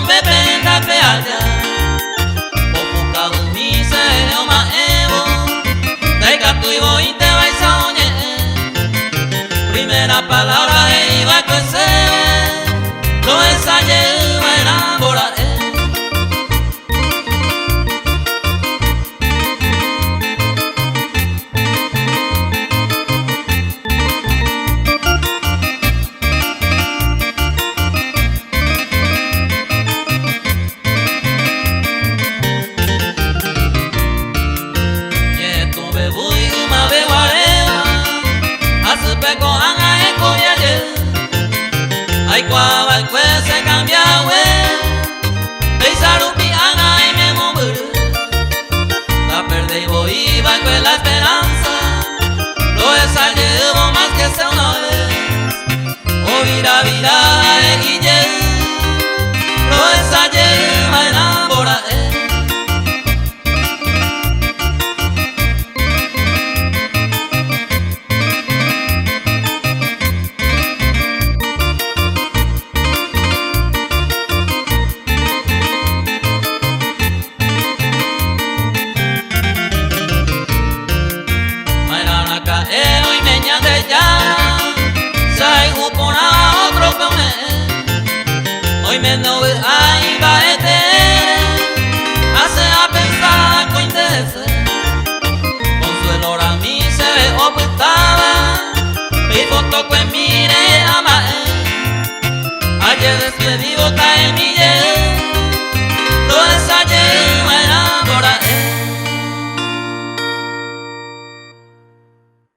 me penda peaja Popo mi se o ma evo Dai gato y voy te vais a oñe Primera palabra iba a crecer Lo ensayé va a enamorar Ay qua vai que se cambia we Beisarupi anga y me mover La perde y voy va que la esperanza Lo llevo más que sea una vez O vira y ye Lo llevo a enamorar Hoy me no ay va